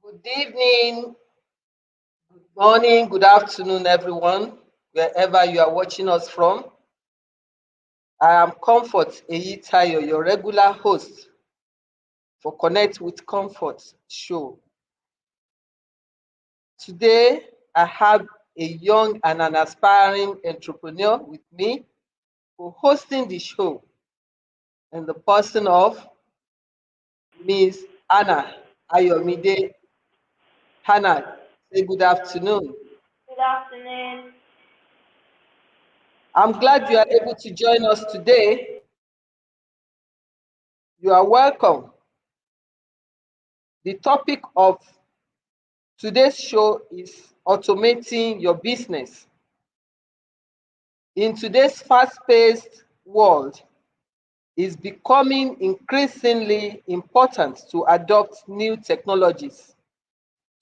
Good evening, good morning, good afternoon, everyone, wherever you are watching us from. I am Comfort Eyitayo, your regular host for Connect with Comfort show. Today, I have a young and an aspiring entrepreneur with me for hosting the show in the person of Ms. Anna Ayomide. Hannah, say good afternoon. Good afternoon. I'm glad you are able to join us today. You are welcome. The topic of today's show is automating your business. In today's fast-paced world, it's becoming increasingly important to adopt new technologies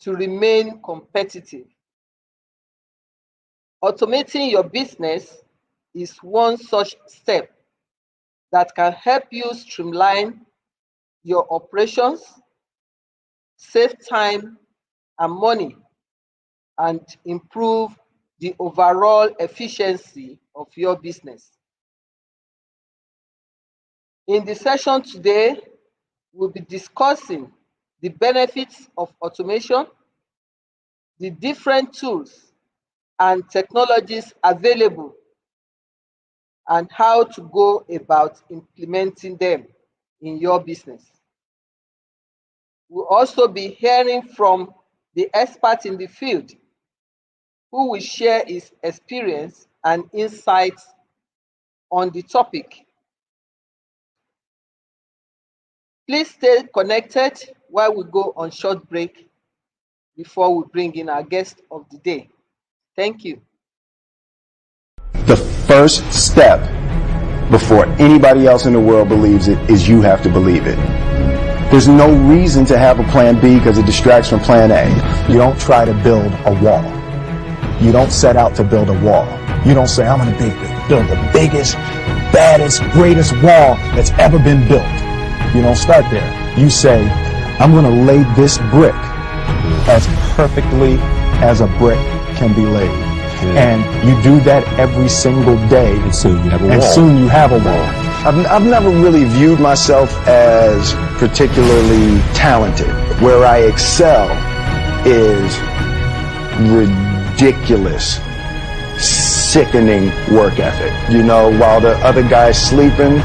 to remain competitive. Automating your business is one such step that can help you streamline your operations, save time and money, and improve the overall efficiency of your business. In the session today, we'll be discussing the benefits of automation, the different tools and technologies available, and how to go about implementing them in your business. We'll also be hearing from the expert in the field who will share his experience and insights on the topic. Please stay connected while we go on short break before we bring in our guest of the day. Thank you. The first step before anybody else in the world believes it is you have to believe it. There's no reason to have a plan B because it distracts from plan A. You don't try to build a wall. You don't set out to build a wall. You don't say, I'm going to build the biggest, baddest, greatest wall that's ever been built. You don't start there. You say, I'm going to lay this brick as perfectly as a brick can be laid. And you do that every single day. And soon you have a wall. And soon you have a wall. I've never really viewed myself as particularly talented. Where I excel is ridiculous, sickening work ethic. You know, while the other guy's sleeping,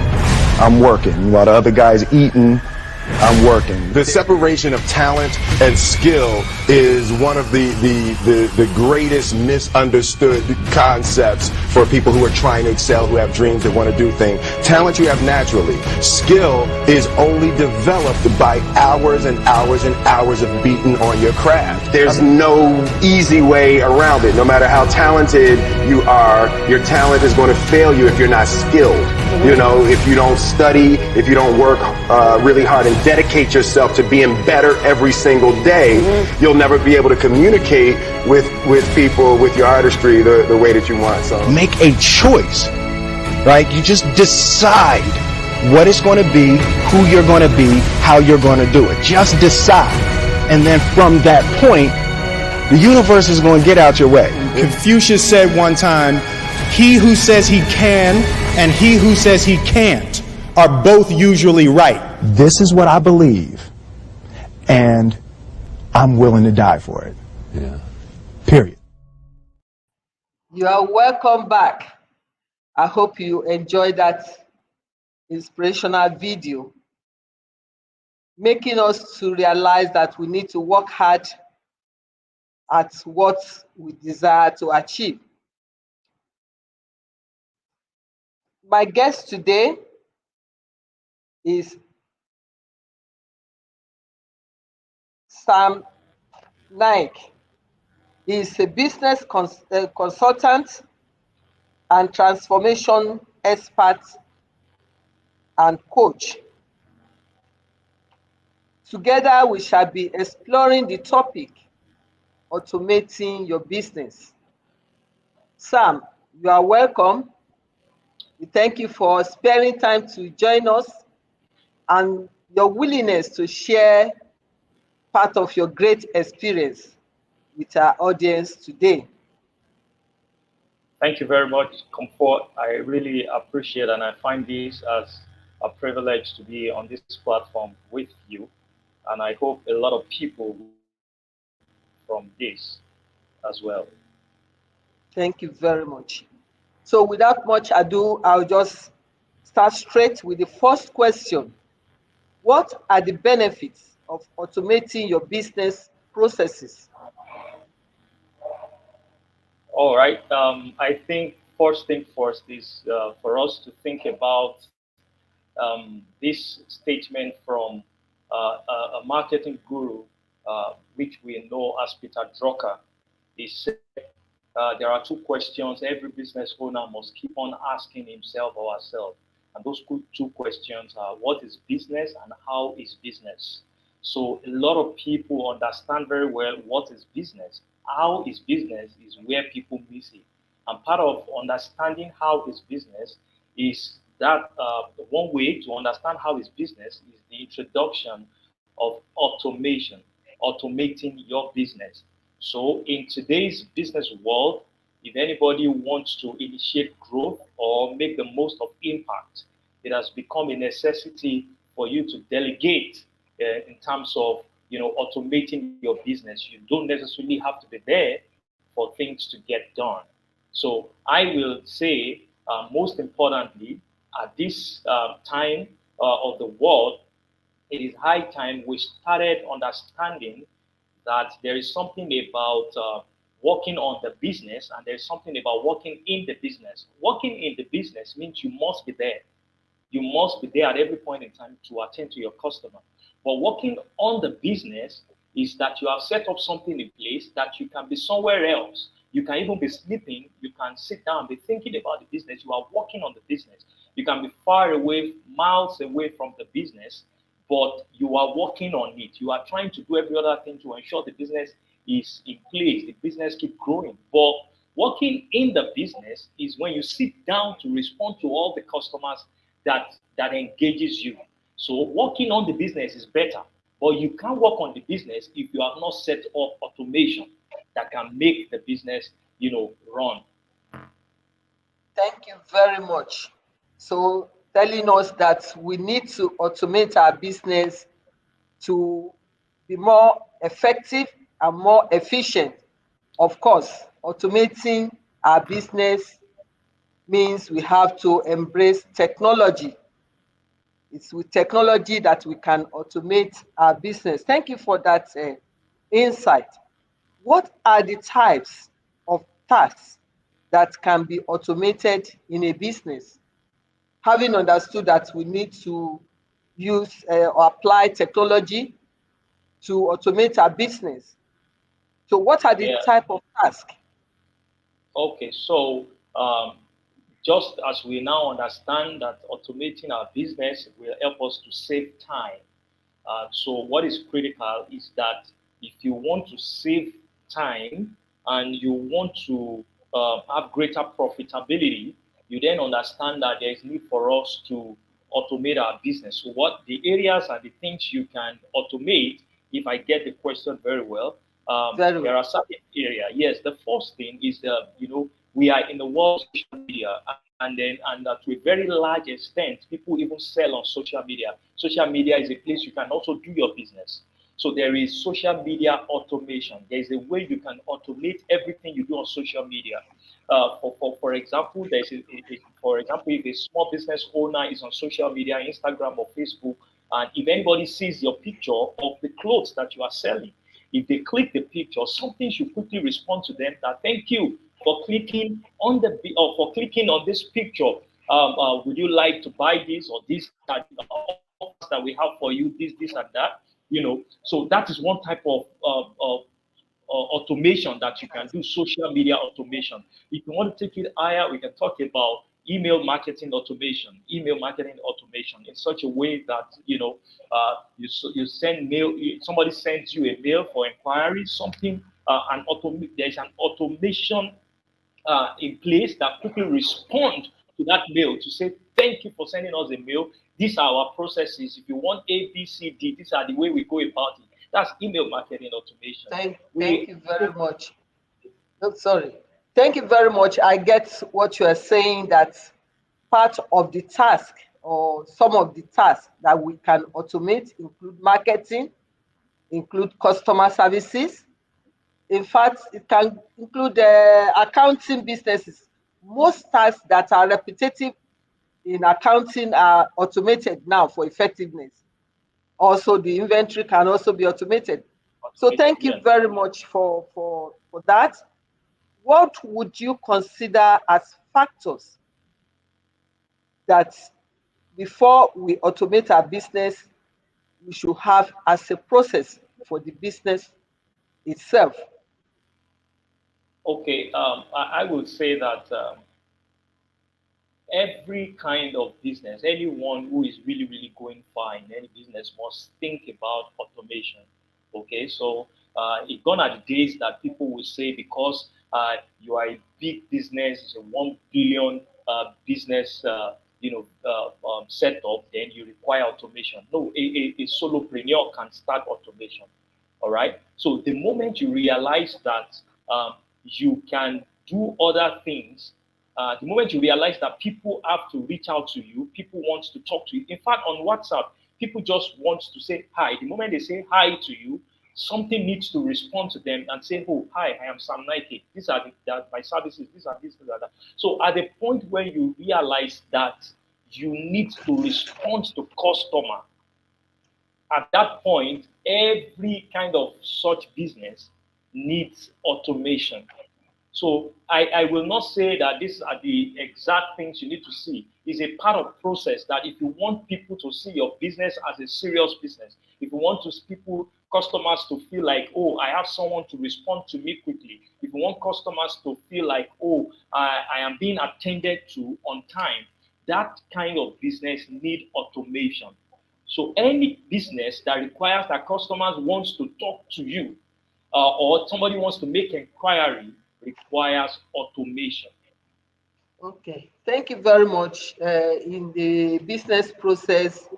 I'm working. While the other guy's eating, I'm working. The separation of talent and skill is one of the greatest misunderstood concepts for people who are trying to excel, who have dreams, that want to do things. Talent you have naturally. Skill is only developed by hours and hours and hours of beating on your craft. There's no easy way around it. No matter how talented you are, your talent is going to fail you if you're not skilled. You know, if you don't study, if you don't work really hard and dedicate yourself to being better every single day, you'll never be able to communicate with people, with your artistry, the way that you want. So Make a choice, right? You just decide what it's going to be, who you're going to be, how you're going to do it. Just decide. And then from that point, the universe is going to get out your way. Confucius said one time, he who says he can and he who says he can't are both usually right. This is what I believe, and I'm willing to die for it. Yeah. Period. You are welcome back. I hope you enjoyed that inspirational video, making us to realize that we need to work hard at what we desire to achieve. My guest today is Sam Naike. He is a business consultant and transformation expert and coach. Together, we shall be exploring the topic, automating your business. Sam, you are welcome. We thank you for sparing time to join us and your willingness to share part of your great experience with our audience today. Thank you very much, Comfort. I really appreciate and I find this as a privilege to be on this platform with you. And I hope a lot of people will from this as well. Thank you very much. So without much ado, I'll just start straight with the first question. What are the benefits of automating your business processes? All right. I think first thing first is for us to think about this statement from a marketing guru, which we know as Peter Drucker. He said there are two questions every business owner must keep on asking himself or herself. And those two questions are what is business and how is business? So a lot of people understand very well what is business. How is business is where people miss it. And part of understanding how is business is that one way to understand how is business is the introduction of automation, automating your business. So in today's business world, if anybody wants to initiate growth or make the most of impact, it has become a necessity for you to delegate in terms of automating your business. You don't necessarily have to be there for things to get done. So I will say, most importantly, at this time of the world, it is high time we started understanding that there is something about working on the business and there's something about working in the business. Working in the business means you must be there. You must be there at every point in time to attend to your customer. But working on the business is that you have set up something in place that you can be somewhere else. You can even be sleeping. You can sit down and be thinking about the business. You are working on the business. You can be far away, miles away from the business, but you are working on it. You are trying to do every other thing to ensure the business is in place, the business keep growing. But working in the business is when you sit down to respond to all the customers that engages you. So working on the business is better, but you can't work on the business if you have not set up automation that can make the business, run. Thank you very much. So telling us that we need to automate our business to be more effective and more efficient. Of course, automating our business means we have to embrace technology. It's with technology that we can automate our business. Thank you for that insight. What are the types of tasks that can be automated in a business? Having understood that we need to use or apply technology to automate our business. So what are the Yeah. type of tasks? Okay. So just as we now understand that automating our business will help us to save time. So what is critical is that if you want to save time and you want to have greater profitability, you then understand that there is need for us to automate our business. So what the areas and the things you can automate, if I get the question very well, there are certain areas. Yes, the first thing is we are in the world of social media, and to a very large extent, people even sell on social media. Social media is a place you can also do your business. So there is social media automation. There is a way you can automate everything you do on social media. For example, for example, if a small business owner is on social media, Instagram or Facebook, and if anybody sees your picture of the clothes that you are selling, if they click the picture, something should quickly respond to them that thank you for clicking on clicking on this picture. Would you like to buy this or this that we have for you? This and that. So that is one type of automation that you can do, social media automation. If you want to take it higher, we can talk about email marketing automation in such a way that you send mail, somebody sends you a mail for inquiry, something, there's an automation in place that quickly respond to that mail to say thank you for sending us a mail. These are our processes. If you want A, B, C, D, these are the way we go about it. That's email marketing automation. Thank you very much. Oh, sorry. Thank you very much. I get what you are saying, that part of the task or some of the tasks that we can automate include marketing, include customer services. In fact, it can include accounting businesses. Most tasks that are repetitive in accounting are automated now for effectiveness. Also, the inventory can also be automated. So thank you Yeah. very much for that. What would you consider as factors that before we automate our business, we should have as a process for the business itself? Okay, I would say that every kind of business, anyone who is really, really going far in any business must think about automation. Okay, so it's gone are the days that people will say because you are a big business, it's a 1 billion business, setup, then you require automation. No, a solopreneur can start automation. All right. So the moment you realize that you can do other things, the moment you realize that people have to reach out to you, people want to talk to you. In fact, on WhatsApp, people just want to say hi. The moment they say hi to you, something needs to respond to them and say, "Oh, hi, I am Sam Naike. These are my services. These are this, these are that." So at the point where you realize that you need to respond to customer, at that point, every kind of such business needs automation. So I will not say that these are the exact things you need to see. It's a part of process that if you want people to see your business as a serious business, if you want customers to feel like, oh, I have someone to respond to me quickly, if you want customers to feel like, oh, I am being attended to on time, that kind of business need automation. So any business that requires that customers wants to talk to you or somebody wants to make inquiry requires automation. Okay, thank you very much. In the business process,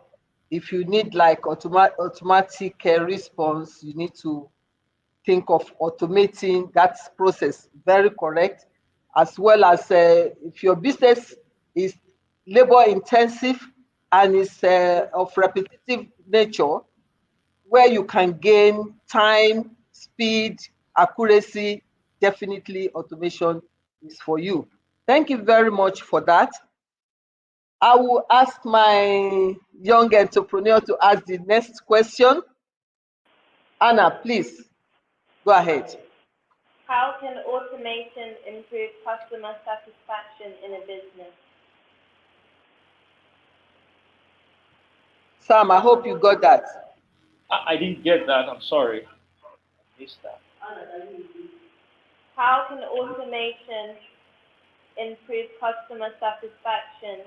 if you need like automatic response, you need to think of automating that process. Very correct. As well as if your business is labor intensive and is of repetitive nature, where you can gain time, speed, accuracy, definitely automation is for you. Thank you very much for that. I will ask my young entrepreneur to ask the next question. Anna, please go ahead. How can automation improve customer satisfaction in a business? Sam, I hope you got that. I didn't get that. I'm sorry. I missed that. How can automation improve customer satisfaction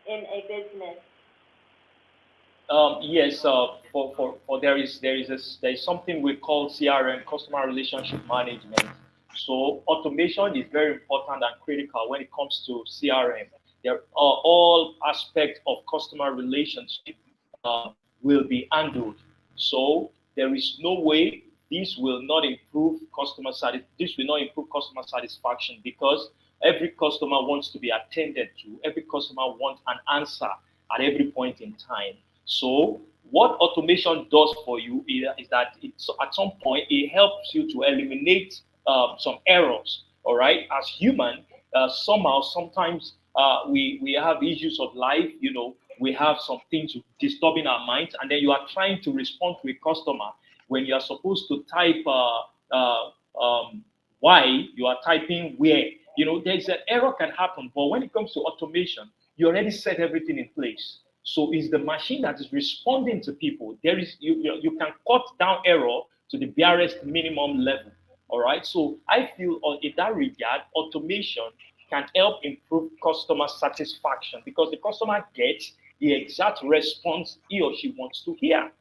in a business? Yes, for there is something we call CRM, customer relationship management. So automation is very important and critical when it comes to CRM. There are all aspects of customer relationship will be handled. So there is no way this will not improve this will not improve customer satisfaction because every customer wants to be attended to. Every customer wants an answer at every point in time. So what automation does for you is that at some point it helps you to eliminate some errors. All right, as human, sometimes we have issues of life. We have some things disturbing our minds, and then you are trying to respond to a customer when you are supposed to type why, you are typing where. There's an error can happen, but when it comes to automation, you already set everything in place. So it's the machine that is responding to people. You can cut down error to the barest minimum level. All right. So I feel in that regard, automation can help improve customer satisfaction because the customer gets the exact response he or she wants to hear.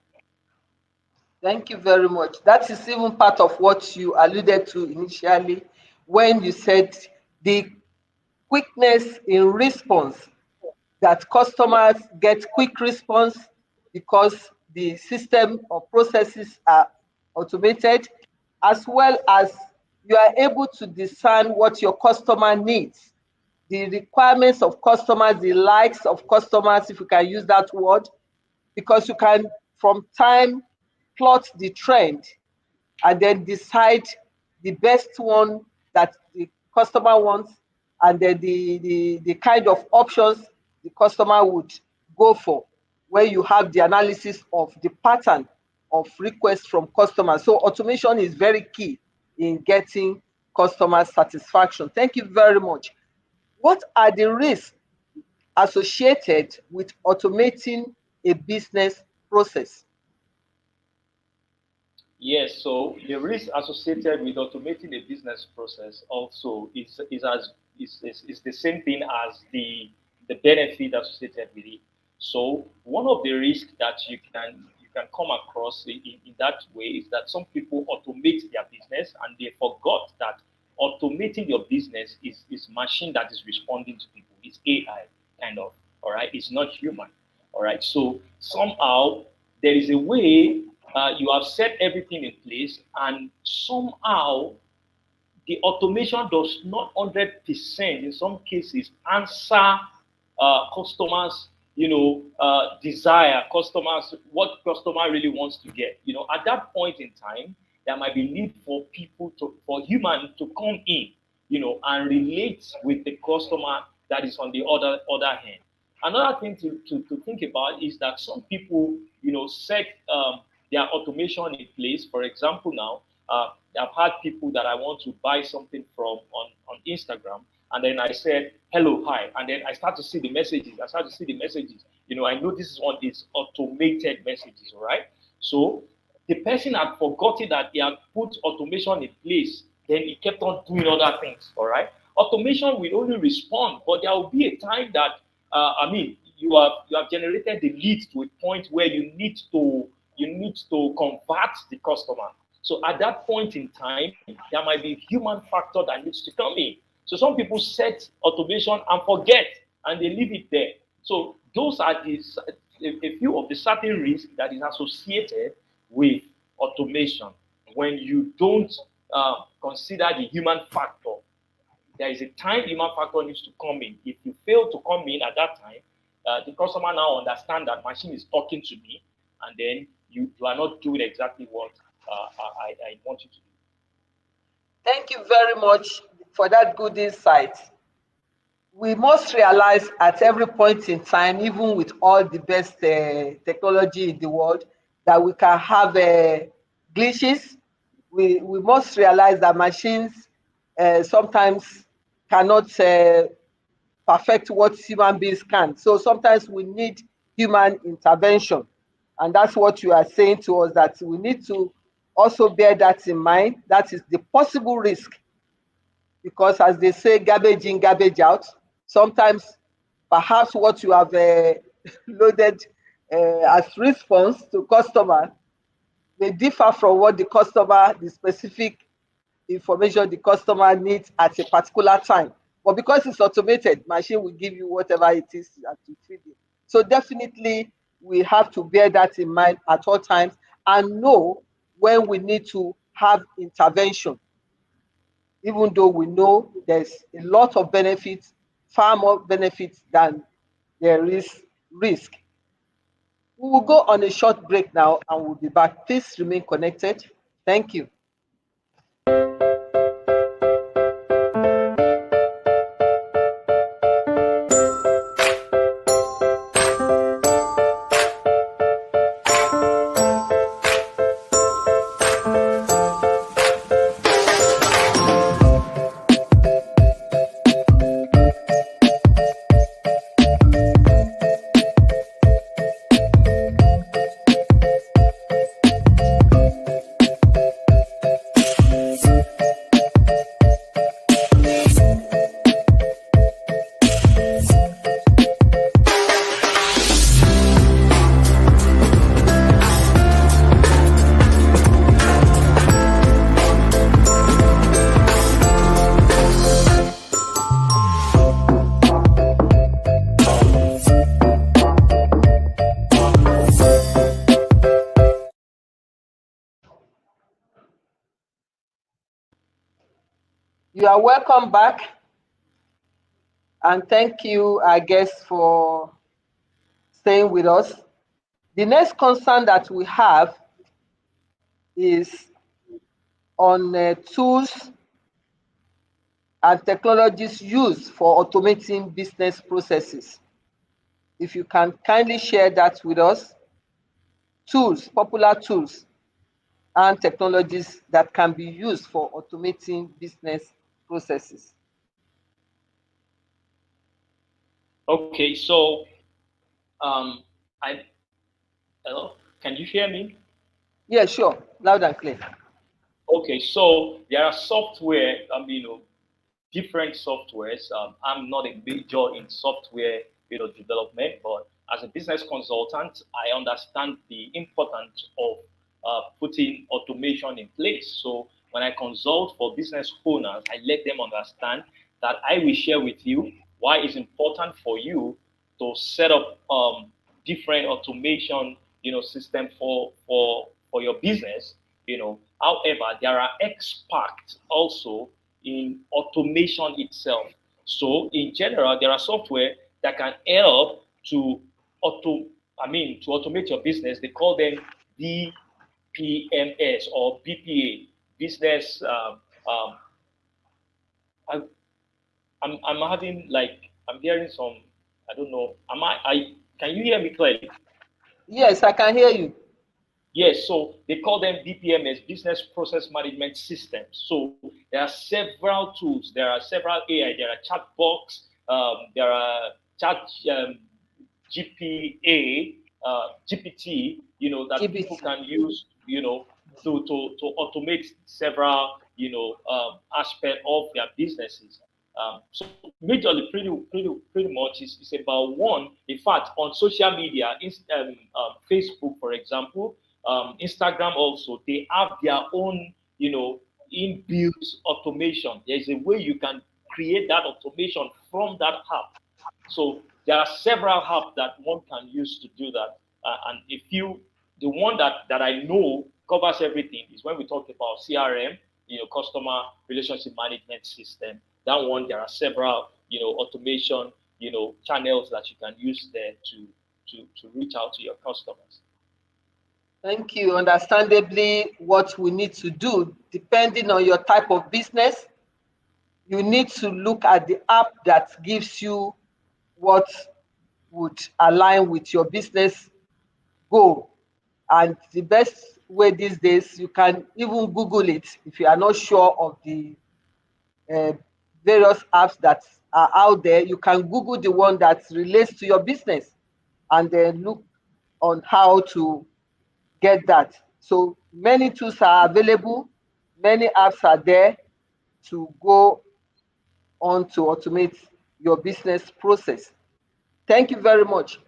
Thank you very much. That is even part of what you alluded to initially when you said the quickness in response, that customers get quick response because the system or processes are automated, as well as you are able to discern what your customer needs, the requirements of customers, the likes of customers, if you can use that word, because you can, from time, plot the trend and then decide the best one that the customer wants, and then the kind of options the customer would go for, where you have the analysis of the pattern of requests from customers. So automation is very key in getting customer satisfaction. Thank you very much. What are the risks associated with automating a business process? Yes, so the risk associated with automating a business process also is the same thing as the benefit associated with it. So one of the risks that you can come across in that way is that some people automate their business and they forgot that automating your business is machine that is responding to people. It's AI kind of, all right? It's not human, all right? So somehow there is a way you have set everything in place, and somehow the automation does not 100% in some cases answer customers, desire, customers, what customer really wants to get. At that point in time, there might be need for for human to come in, and relate with the customer that is on the other hand. Another thing to think about is that some people, set their automation in place. For example, now I've had people that I want to buy something from on Instagram, and then I said hello, hi, and then I start to see the messages. I know this one is automated messages, all right? So the person had forgotten that he had put automation in place. Then he kept on doing other things, all right? Automation will only respond, but there will be a time that you have generated the lead to a point where you need to convert the customer. So at that point in time, there might be a human factor that needs to come in. So some people set automation and forget, and they leave it there. So those are a few of the certain risks that is associated with automation. When you don't consider the human factor, there is a time human factor needs to come in. If you fail to come in at that time, the customer now understand that machine is talking to me, and then you are not doing exactly what I want you to do. Thank you very much for that good insight. We must realize at every point in time, even with all the best technology in the world, that we can have glitches. We must realize that machines sometimes cannot perfect what human beings can. So sometimes we need human intervention. And that's what you are saying to us, that we need to also bear that in mind. That is the possible risk. Because as they say, garbage in, garbage out. Sometimes perhaps what you have loaded as response to customer may differ from what the specific information the customer needs at a particular time. But because it's automated, machine will give you whatever it is to feed it. So definitely we have to bear that in mind at all times and know when we need to have intervention. Even though we know there's a lot of benefits, far more benefits than there is risk. We will go on a short break now and we'll be back. Please remain connected. Thank you. You are welcome back. And thank you, I guess, for staying with us. The next concern that we have is on tools and technologies used for automating business processes. If you can kindly share that with us, tools, popular tools and technologies that can be used for automating business processes. Okay, so I hello, can you hear me? Yeah, sure, loud and clear. Okay, so there are software, different softwares. I'm not a major in software, development, but as a business consultant, I understand the importance of putting automation in place. So when I consult for business owners, I let them understand that I will share with you why it's important for you to set up different automation, system for your business. However, there are experts also in automation itself. So in general, there are software that can help to to automate your business. They call them BPMS or BPA, business. I, I'm having like I'm hearing some. I don't know. Can you hear me clearly? Yes, I can hear you. Yes, so they call them BPMS, Business Process Management Systems. So there are several tools. There are several AI. There are chatbots. There are chat GPA, GPT. That people GBT. can use. To automate several aspect of their businesses. So majorly, pretty much is about one. In fact, on social media, Facebook, for example, Instagram also, they have their own, inbuilt automation. There's a way you can create that automation from that app. So there are several apps that one can use to do that. And the one that I know covers everything is when we talk about CRM, customer relationship management system. That one, there are several, automation, channels that you can use there to reach out to your customers. Thank you. Understandably, what we need to do, depending on your type of business, you need to look at the app that gives you what would align with your business goal. And the best way these days, you can even Google it if you are not sure of the uh, various apps that are out there. You can Google the one that relates to your business and then look on how to get that. So many tools are available, many apps are there to go on to automate your business process. Thank you very much.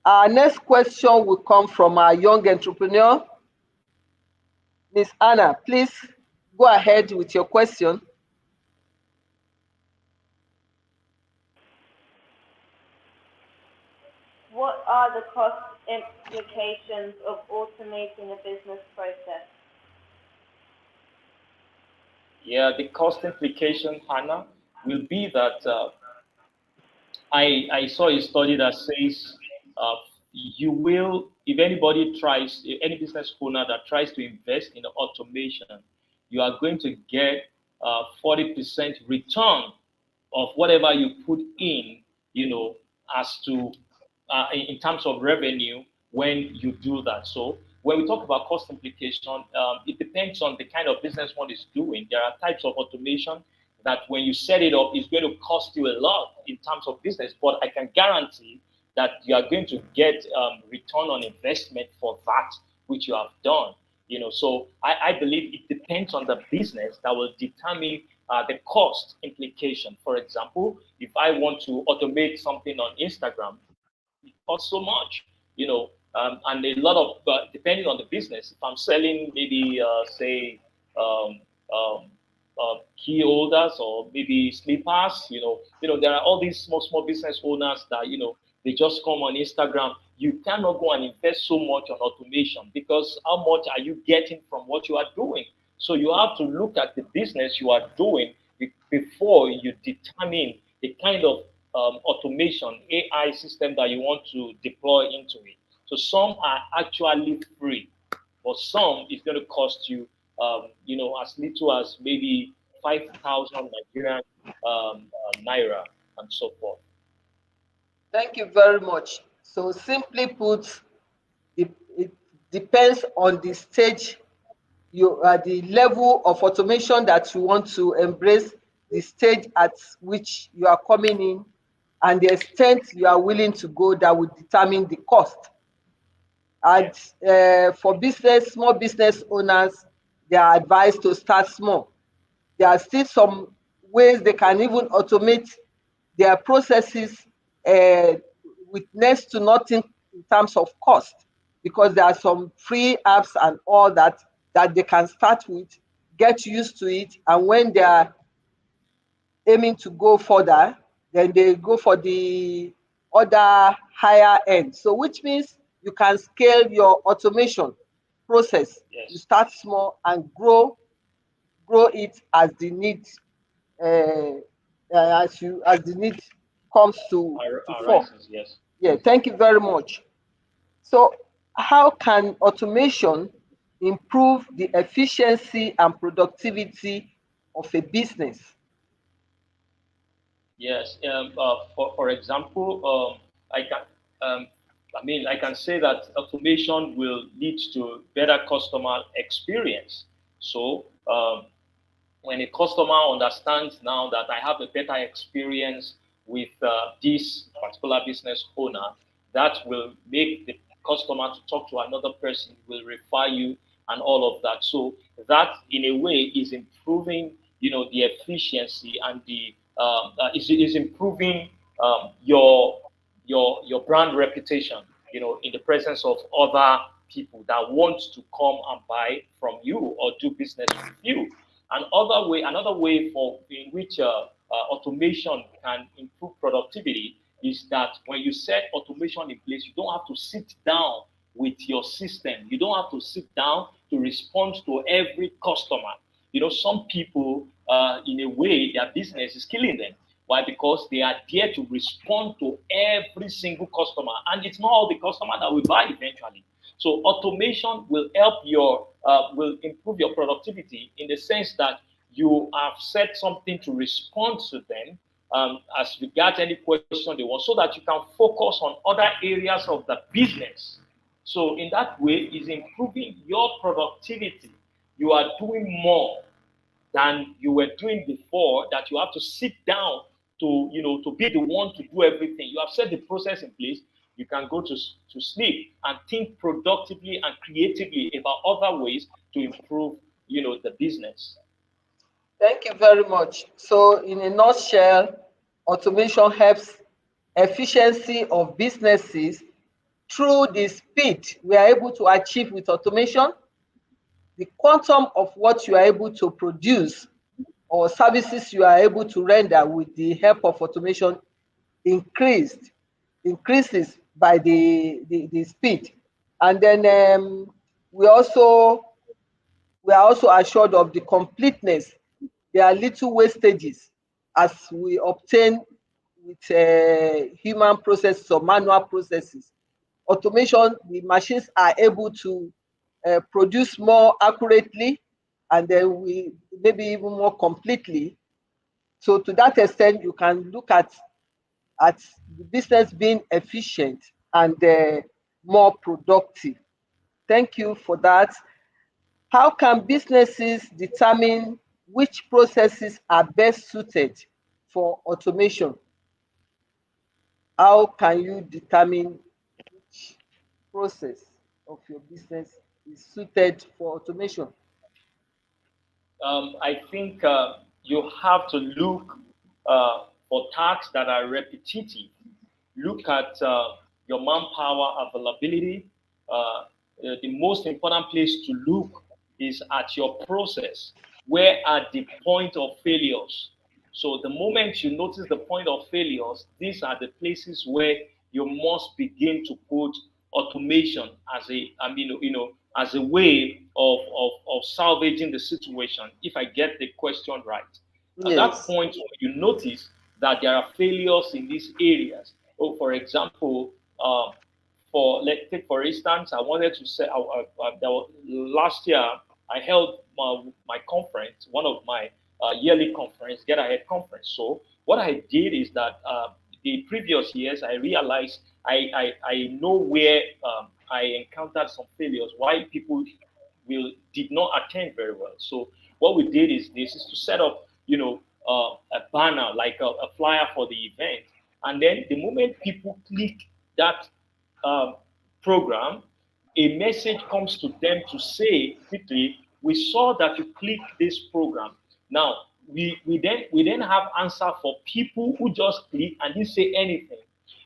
Our next question will come from our young entrepreneur, Miss Anna. Please go ahead with your question. What are the cost implications of automating a business process? Yeah, the cost implication, Hannah, will be that I saw a study that says you will, if anybody tries, any business owner that tries to invest in automation, you are going to get 40% return of whatever you put in, as to in terms of revenue when you do that. So when we talk about cost implication, it depends on the kind of business one is doing. There are types of automation that when you set it up, it's going to cost you a lot in terms of business, but I can guarantee that you are going to get return on investment for that which you have done. So I believe it depends on the business that will determine the cost implication. For example, if I want to automate something on Instagram, it costs so much, and a lot of depending on the business. If I'm selling maybe say um, um, key holders or maybe slippers, there are all these small business owners that they just come on Instagram. You cannot go and invest so much on automation because how much are you getting from what you are doing? So you have to look at the business you are doing before you determine the kind of automation, AI system that you want to deploy into it. So some are actually free, but some is going to cost you, as little as maybe 5,000 Nigerian naira and so forth. Thank you very much. So simply put, it depends on the stage you are, the level of automation that you want to embrace, the stage at which you are coming in, and the extent you are willing to go that will determine the cost. And for small business owners, they are advised to start small. There are still some ways they can even automate their processes uh, with next to nothing in terms of cost, because there are some free apps and all that they can start with, get used to it, and when they are aiming to go further, then they go for the other higher end. So which means you can scale your automation process. You Yes, start small and grow it as the need uh, as the need comes to form. arises. Yes. Yeah, thank you very much. So how can automation improve the efficiency and productivity of a business? Yes. For example, I can I can say that automation will lead to better customer experience. So when a customer understands now that I have a better experience with this particular business owner, that will make the customer to talk to another person, will refer you and all of that. So that in a way is improving, the efficiency and the is improving your brand reputation, in the presence of other people that want to come and buy from you or do business with you. Another way for in which automation can improve productivity is that when you set automation in place, you don't have to sit down with your system. You don't have to sit down to respond to every customer. Some people, in a way, their business is killing them. Why? Because they are there to respond to every single customer, and it's not all the customer that will buy eventually. So automation will improve your productivity in the sense that you have set something to respond to them as regards any question they want, so that you can focus on other areas of the business. So in that way, is improving your productivity. You are doing more than you were doing before, that you have to sit down to be the one to do everything. You have set the process in place. You can go to sleep and think productively and creatively about other ways to improve the business. Thank you very much. So in a nutshell, automation helps efficiency of businesses through the speed we are able to achieve with automation, the quantum of what you are able to produce or services you are able to render with the help of automation increased increases by the speed. And then we are also assured of the completeness. There are little wastages as we obtain with human processes or manual processes. Automation, the machines are able to produce more accurately, and then we maybe even more completely. So to that extent, you can look at the business being efficient and more productive. Thank you for that. How can businesses determine which processes are best suited for automation? How can you determine which process of your business is suited for automation? I think you have to look for tasks that are repetitive. Look at your manpower availability. The most important place to look is at your process. Where are the point of failures? So the moment you notice the point of failures, these are the places where you must begin to put automation as as a way of salvaging the situation, if I get the question right. At that Yes. point, you notice that there are failures in these areas. Oh, for example, let's take for instance, I wanted to say last year I held my conference, one of my yearly conference, Get Ahead conference. So what I did is that the previous years I realized I know where I encountered some failures, why people did not attend very well. So what we did is this is to set up, a banner like a flyer for the event, and then the moment people click that um, program, a message comes to them to say quickly, we saw that you clicked this program. Now we then have answer for people who just click and didn't say anything.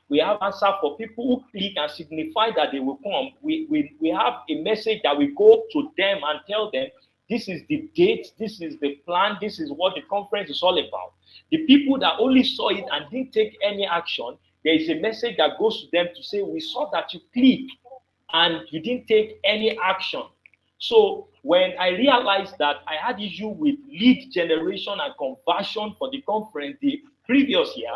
We have answer for people who click and signify that they will come. We have a message that we go to them and tell them this is the date, this is the plan, this is what the conference is all about. The people that only saw it and didn't take any action, there is a message that goes to them to say, we saw that you click and you didn't take any action. So when I realized that I had issue with lead generation and conversion for the conference the previous year,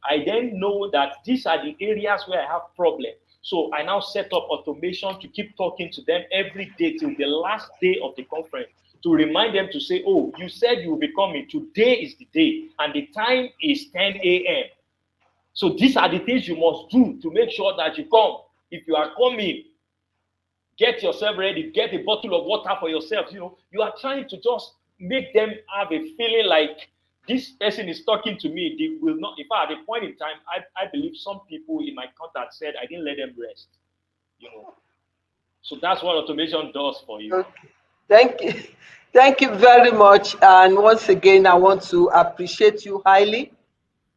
I then know that these are the areas where I have problem. So I now set up automation to keep talking to them every day till the last day of the conference to remind them to say, oh, you said you will be coming. Today is the day and the time is 10 a.m. So these are the things you must do to make sure that you come. If you are coming, get yourself ready, get a bottle of water for yourself. You are trying to just make them have a feeling like this person is talking to me. They will not. In fact, at a point in time, I believe some people in my contact said I didn't let them rest. So that's what automation does for you. Okay. Thank you. Thank you very much. And once again, I want to appreciate you highly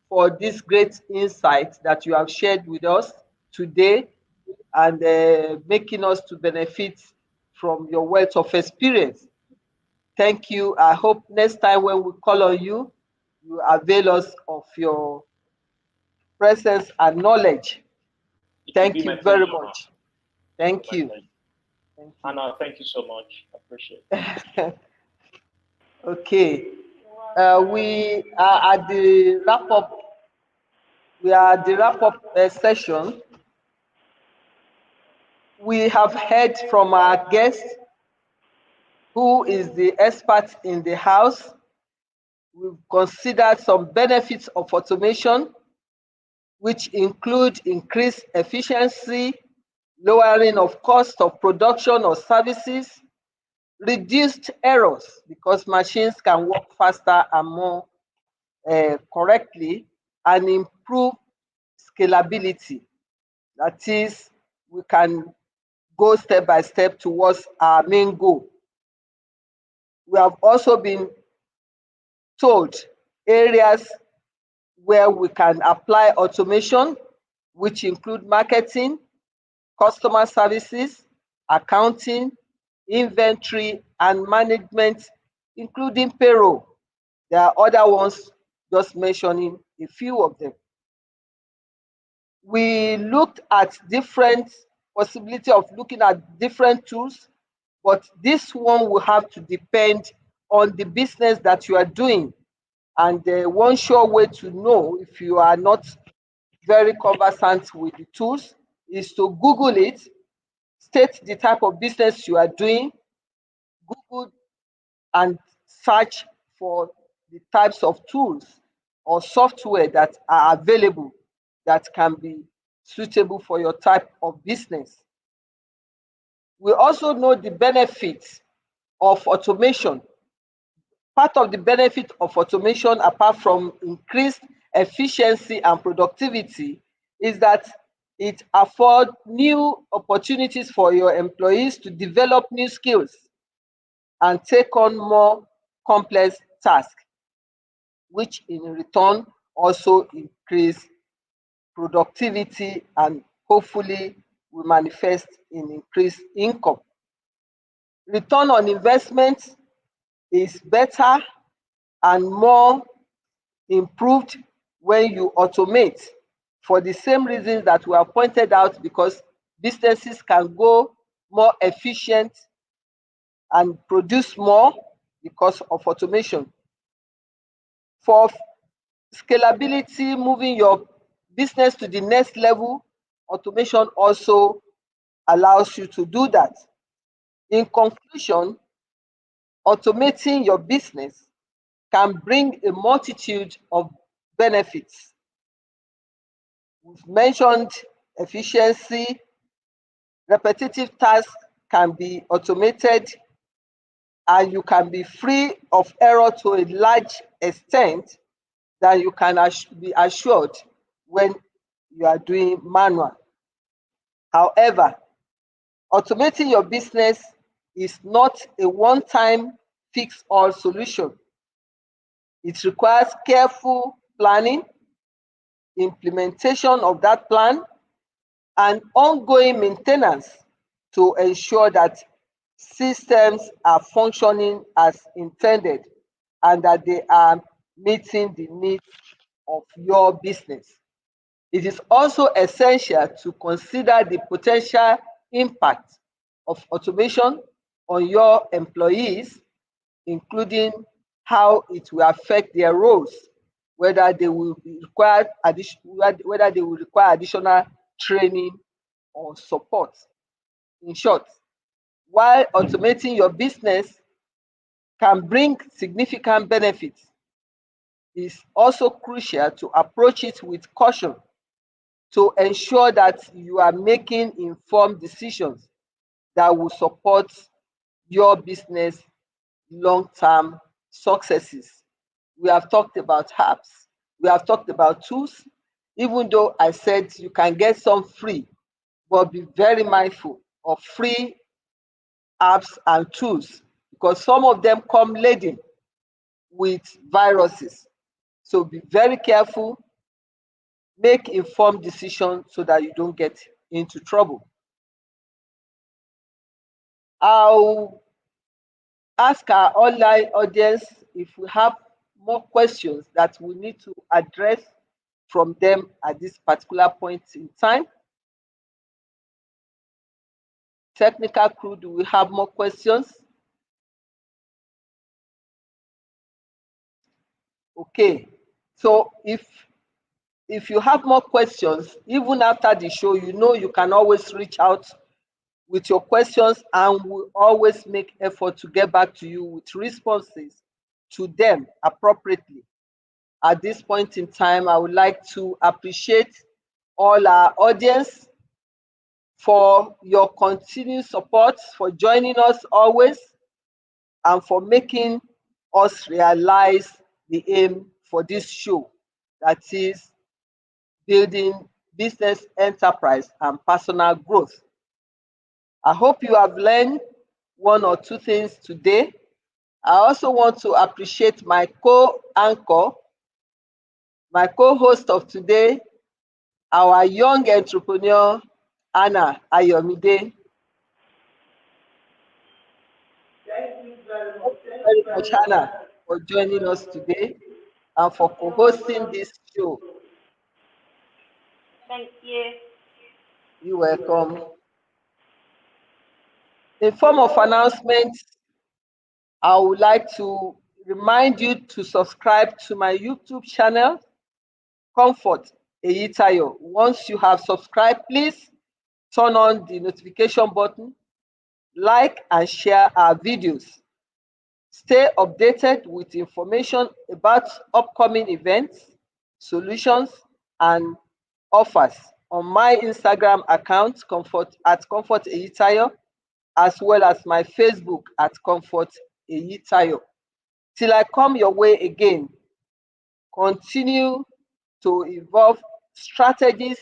for this great insight that you have shared with us today, and making us to benefit from your wealth of experience. Thank you. I hope next time when we call on you, you avail us of your presence and knowledge. It will be Thank my you very pleasure. much. Thank My you. pleasure. Thank Anna, thank you so much. I appreciate it. you. Okay. We are at the wrap up. We are at the wrap up session. We have heard from our guest, who is the expert in the house. We've considered some benefits of automation, which include increased efficiency, lowering of cost of production or services, reduced errors because machines can work faster and more correctly, and improve scalability. That is, we can go step by step towards our main goal. We have also been told areas where we can apply automation, which include marketing, customer services, accounting, inventory, and management, including payroll. There are other ones, just mentioning a few of them. We looked at different possibility of looking at different tools, but this one will have to depend on the business that you are doing. And one sure way to know if you are not very conversant with the tools is to Google it, state the type of business you are doing, Google and search for the types of tools or software that are available that can be suitable for your type of business. We also know the benefits of automation. Part of the benefit of automation, apart from increased efficiency and productivity, is that it affords new opportunities for your employees to develop new skills and take on more complex tasks, which in return also increase productivity and hopefully will manifest in increased income. Return on investment is better and more improved when you automate, for the same reasons that we have pointed out, because businesses can go more efficient and produce more because of automation. For scalability, moving your business to the next level, automation also allows you to do that. In conclusion, automating your business can bring a multitude of benefits. We've mentioned efficiency, repetitive tasks can be automated, and you can be free of error to a large extent than you can be assured when you are doing manual. However, automating your business is not a one-time fix-all solution. It requires careful planning, implementation of that plan, and ongoing maintenance to ensure that systems are functioning as intended and that they are meeting the needs of your business. It is also essential to consider the potential impact of automation on your employees, including how it will affect their roles, whether they will require additional training or support. In short, while automating your business can bring significant benefits, it's also crucial to approach it with caution to ensure that you are making informed decisions that will support your business long-term successes. We have talked about apps, we have talked about tools, even though I said you can get some free, but be very mindful of free apps and tools because some of them come laden with viruses. So be very careful, make informed decisions so that you don't get into trouble. I'll ask our online audience if we have more questions that we need to address from them at this particular point in time. Technical crew, do we have more questions? Okay, so if you have more questions, even after the show, you know you can always reach out with your questions and we'll always make effort to get back to you with responses to them appropriately. At this point in time, I would like to appreciate all our audience for your continued support, for joining us always, and for making us realize the aim for this show, that is building business enterprise and personal growth. I hope you have learned one or two things today. I also want to appreciate my co-anchor, my co-host of today, our young entrepreneur, Anna Ayomide. Thank you very much, Anna, for joining us today and for co-hosting this show. Thank you. You're welcome. In form of announcement, I would like to remind you to subscribe to my YouTube channel, Comfort Eyitayo. Once you have subscribed, please turn on the notification button, like and share our videos. Stay updated with information about upcoming events, solutions, and offers on my Instagram account, Comfort Eyitayo, as well as my Facebook at Comfort Eyitayo. Till I come your way again, continue to evolve strategies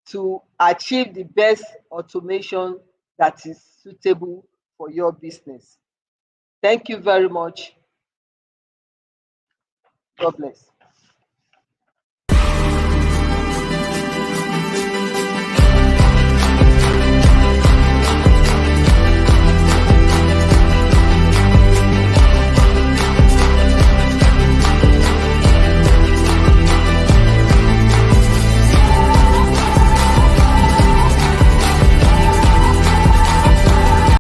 to achieve the best automation that is suitable for your business. Thank you very much. God bless.